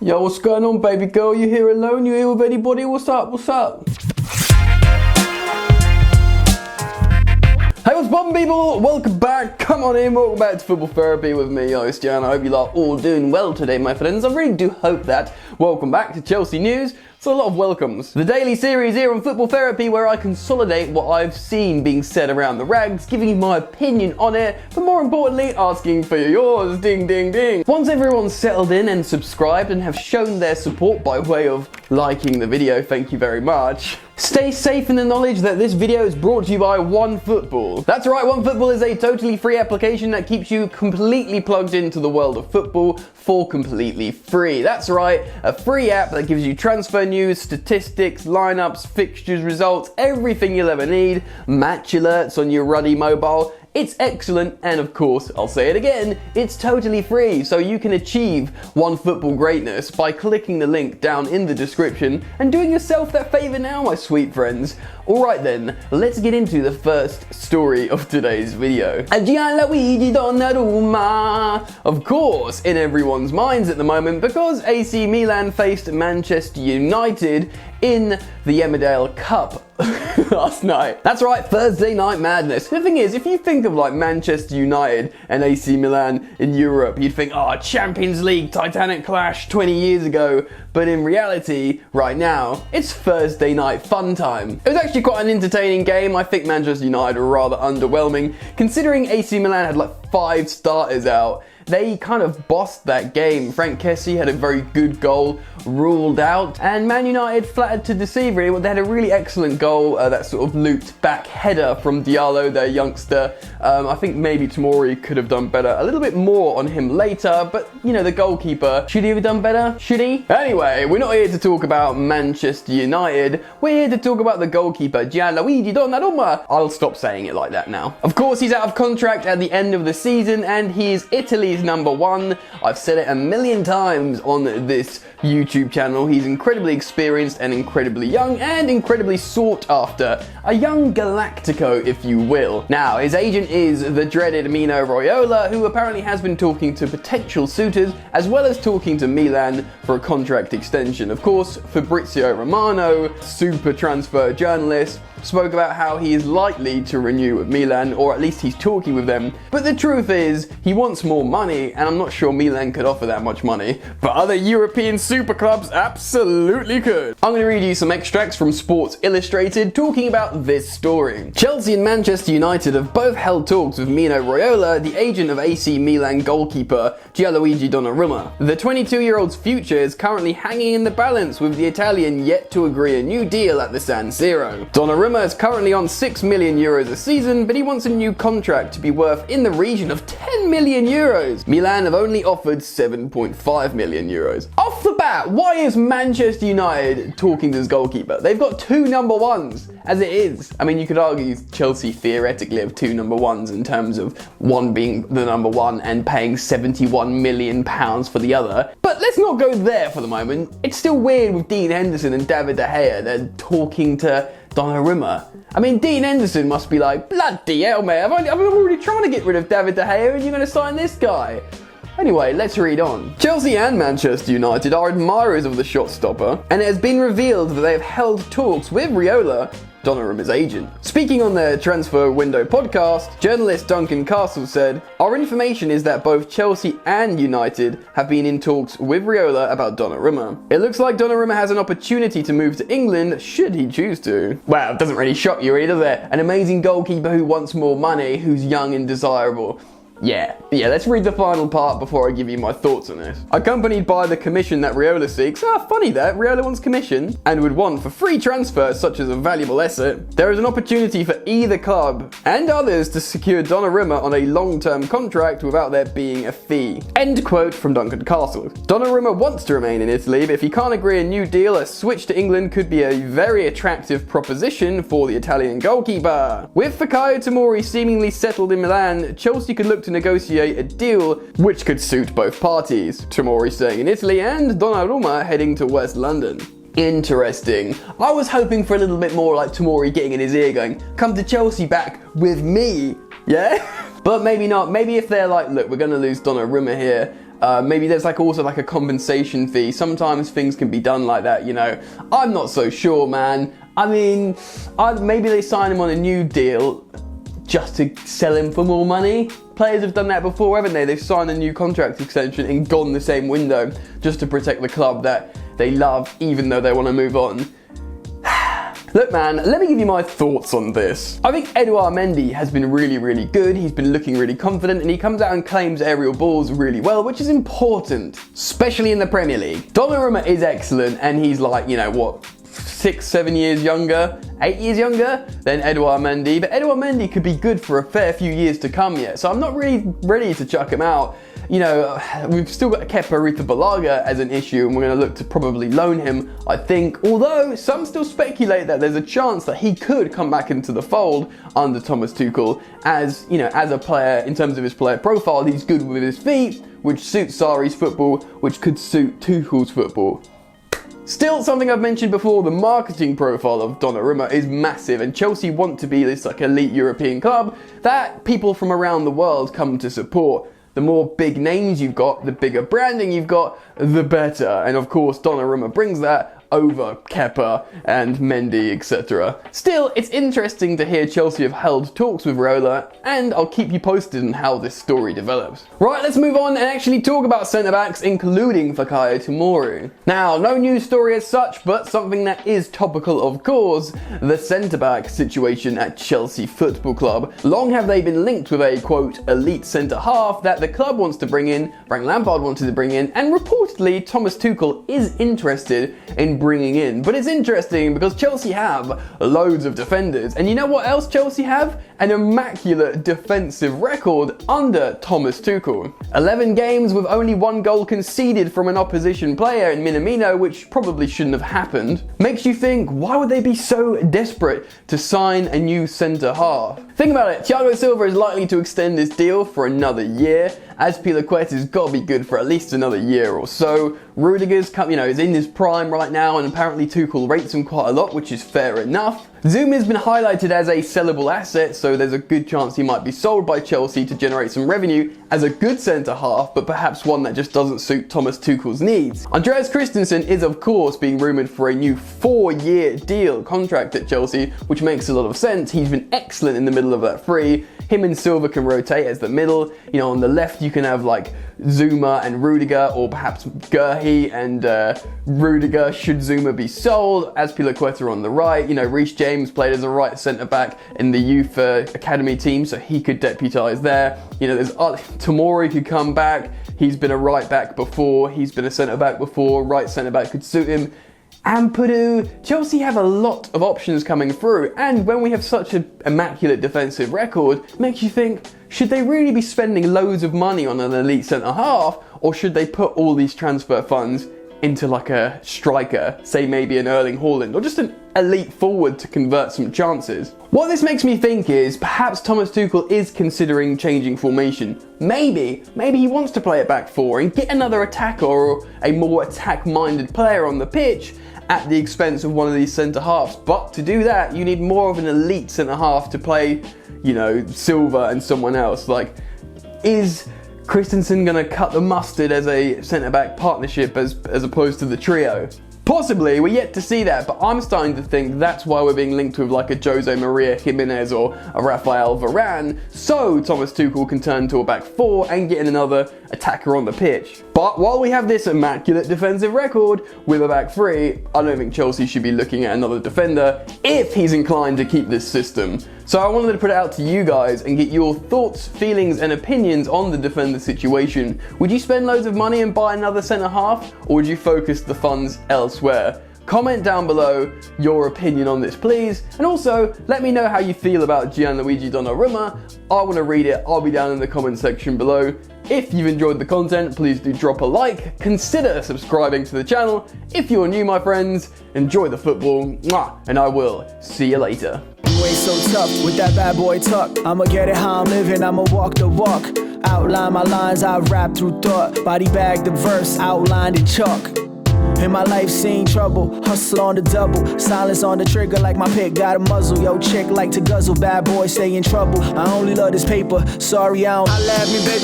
Yo, what's going on, baby girl? You here alone? You here with anybody? What's up? What's up? Hey, what's poppin', people? Welcome back. Come on in. Welcome back to Football Therapy with me, host Jan. I hope you are all doing well today, my friends. I really do hope that. Welcome back to Chelsea News. So a lot of welcomes. The daily series here on Football Therapy where I consolidate what I've seen being said around the rags, giving you my opinion on it, but more importantly, asking for yours. Ding, ding, ding. Once everyone's settled in and subscribed and have shown their support by way of liking the video, thank you very much. Stay safe in the knowledge that this video is brought to you by OneFootball. That's right, OneFootball is a totally free application that keeps you completely plugged into the world of football for completely free. That's right, a free app that gives you transfer news, statistics, lineups, fixtures, results, everything you'll ever need, match alerts on your ruddy mobile. It's excellent, and of course, I'll say it again, it's totally free, so you can achieve OneFootball greatness by clicking the link down in the description and doing yourself that favor now, my sweet friends. Alright then, let's get into the first story of today's video. Gianluigi Donnarumma! Of course, in everyone's minds at the moment, because AC Milan faced Manchester United in the Emmerdale Cup last night. That's right, Thursday Night Madness. The thing is, if you think of like Manchester United and AC Milan in Europe, you'd think, oh, Champions League Titanic clash 20 years ago. But in reality, right now, it's Thursday night fun time. It was actually quite an entertaining game. I think Manchester United were rather underwhelming, considering AC Milan had like 5 starters out. They kind of bossed that game. Frank Kessie had a very good goal ruled out, and Man United flattered to deceive really. They had a really excellent goal, that sort of looped back header from Diallo, their youngster. I think maybe Tomori could have done better. A little bit more on him later, but you know, the goalkeeper, should he have done better? Should he? Anyway, we're not here to talk about Manchester United. We're here to talk about the goalkeeper, Gianluigi Donnarumma. I'll stop saying it like that now. Of course, he's out of contract at the end of the season, and he is Italy's number 1. I've said it a million times on this YouTube channel. He's incredibly experienced and incredibly young and incredibly sought after. A young Galactico, if you will. Now, his agent is the dreaded Mino Raiola, who apparently has been talking to potential suitors as well as talking to Milan for a contract extension. Of course, Fabrizio Romano, super transfer journalist, spoke about how he is likely to renew with Milan, or at least he's talking with them. But the truth is, he wants more money, and I'm not sure Milan could offer that much money. But other European super clubs absolutely could. I'm going to read you some extracts from Sports Illustrated talking about this story. Chelsea and Manchester United have both held talks with Mino Raiola, the agent of AC Milan goalkeeper Gianluigi Donnarumma. The 22-year-old's future is currently hanging in the balance, with the Italian yet to agree a new deal at the San Siro. Donnarumma is currently on €6 million a season, but he wants a new contract to be worth in the region of €10 million. Milan have only offered €7.5 million. Off the bat, why is Manchester United talking to this goalkeeper? They've got 2 number 1s, as it is. I mean, you could argue Chelsea theoretically have 2 number 1s in terms of one being the number 1 and paying £71 million for the other. But let's not go there for the moment. It's still weird with Dean Henderson and David De Gea. They're talking to Donnarumma. I mean, Dean Henderson must be like, bloody hell, mate, I'm already trying to get rid of David De Gea and you're going to sign this guy. Anyway, let's read on. Chelsea and Manchester United are admirers of the shot stopper, and it has been revealed that they have held talks with Raiola, Donnarumma's agent. Speaking on their Transfer Window podcast, journalist Duncan Castle said, "Our information is that both Chelsea and United have been in talks with Raiola about Donnarumma. It looks like Donnarumma has an opportunity to move to England should he choose to." Well, it doesn't really shock you, really, does it? An amazing goalkeeper who wants more money, who's young and desirable. Yeah, let's read the final part before I give you my thoughts on this. Accompanied by the commission that Raiola seeks, funny that, Raiola wants commission, and would want for free transfers such as a valuable asset, there is an opportunity for either club and others to secure Donnarumma on a long-term contract without there being a fee. End quote from Duncan Castle. Donnarumma wants to remain in Italy, but if he can't agree a new deal, a switch to England could be a very attractive proposition for the Italian goalkeeper. With Fikayo Tomori seemingly settled in Milan, Chelsea could look to negotiate a deal which could suit both parties, Tomori staying in Italy and Donnarumma heading to West London. Interesting. I was hoping for a little bit more like Tomori getting in his ear going, come to Chelsea back with me, yeah? But maybe not. Maybe if they're like, look, we're going to lose Donnarumma here, Maybe there's also a compensation fee. Sometimes things can be done like that, you know. I'm not so sure, man. I mean, maybe they sign him on a new deal just to sell him for more money. Players have done that before, haven't they? They've signed a new contract extension and gone the same window just to protect the club that they love, even though they want to move on. Look, man, let me give you my thoughts on this. I think Edouard Mendy has been really, really good. He's been looking really confident, and he comes out and claims aerial balls really well, which is important, especially in the Premier League. Donnarumma is excellent, and he's 6, 7 years younger, 8 years younger than Edouard Mendy, but Edouard Mendy could be good for a fair few years to come yet, so I'm not really ready to chuck him out. You know, we've still got Kepa Arrizabalaga as an issue, and we're going to look to probably loan him, I think, although some still speculate that there's a chance that he could come back into the fold under Thomas Tuchel, as, you know, as a player, in terms of his player profile, he's good with his feet, which suits Sarri's football, which could suit Tuchel's football. Still, something I've mentioned before, the marketing profile of Donnarumma is massive, and Chelsea want to be this elite European club that people from around the world come to support. The more big names you've got, the bigger branding you've got, the better. And of course, Donnarumma brings that over Kepa and Mendy, etc. Still, it's interesting to hear Chelsea have held talks with Raiola, and I'll keep you posted on how this story develops. Right, let's move on and actually talk about centre-backs, including Fikayo Tomori. Now, no news story as such, but something that is topical, of course, the centre-back situation at Chelsea Football Club. Long have they been linked with a, quote, elite centre-half that the club wants to bring in, Frank Lampard wanted to bring in, and reportedly Thomas Tuchel is interested in bringing in. But it's interesting because Chelsea have loads of defenders, and you know what else Chelsea have? An immaculate defensive record under Thomas Tuchel. 11 games with only 1 goal conceded from an opposition player in Minamino, which probably shouldn't have happened. Makes you think, why would they be so desperate to sign a new centre half? Think about it, Thiago Silva is likely to extend his deal for another year. Azpilicueta's got to be good for at least another year or so. Rudiger's is in his prime right now, and apparently Tuchel rates him quite a lot, which is fair enough. Zuma's been highlighted as a sellable asset, so there's a good chance he might be sold by Chelsea to generate some revenue as a good centre-half, but perhaps one that just doesn't suit Thomas Tuchel's needs. Andreas Christensen is of course being rumoured for a new 4-year deal contract at Chelsea, which makes a lot of sense. He's been excellent in the middle of that three. Him and Silva can rotate as the middle. You know, on the left you can have Zuma and Rudiger, or perhaps Gerhi and Rudiger should Zuma be sold. Azpilicueta on the right. You know, Reece James played as a right centre-back in the youth academy team, so he could deputise there. You know, there's Tomori could come back. He's been a right back before. He's been a centre-back before. Right centre-back could suit him. And Chelsea have a lot of options coming through, and when we have such an immaculate defensive record, it makes you think, should they really be spending loads of money on an elite centre-half, or should they put all these transfer funds into a striker, say maybe an Erling Haaland, or just an elite forward to convert some chances? What this makes me think is perhaps Thomas Tuchel is considering changing formation. Maybe he wants to play a back four and get another attacker or a more attack-minded player on the pitch at the expense of one of these centre-halves. But to do that, you need more of an elite centre-half to play, you know, Silva and someone else. Is Christensen going to cut the mustard as a centre-back partnership as opposed to the trio? Possibly, we're yet to see that, but I'm starting to think that's why we're being linked with a Jose Maria Jimenez or a Rafael Varane, so Thomas Tuchel can turn to a back four and get in another attacker on the pitch. But while we have this immaculate defensive record with a back three, I don't think Chelsea should be looking at another defender if he's inclined to keep this system. So I wanted to put it out to you guys and get your thoughts, feelings and opinions on the defender situation. Would you spend loads of money and buy another centre-half, or would you focus the funds elsewhere? Comment down below your opinion on this, please. And also, let me know how you feel about Gianluigi Donnarumma. I want to read it. I'll be down in the comment section below. If you've enjoyed the content, please do drop a like. Consider subscribing to the channel. If you're new, my friends, enjoy the football. And I will see you later. You ain't so tough with that bad boy tuck. I'ma get it how I'm living, I'ma walk the walk. Outline my lines, I rap through thought. Body bag the verse, outlined in chalk. In my life seen trouble, hustle on the double. Silence on the trigger like my pick got a muzzle. Yo chick like to guzzle, bad boy stay in trouble. I only love this paper, sorry I don't. I laugh me baby.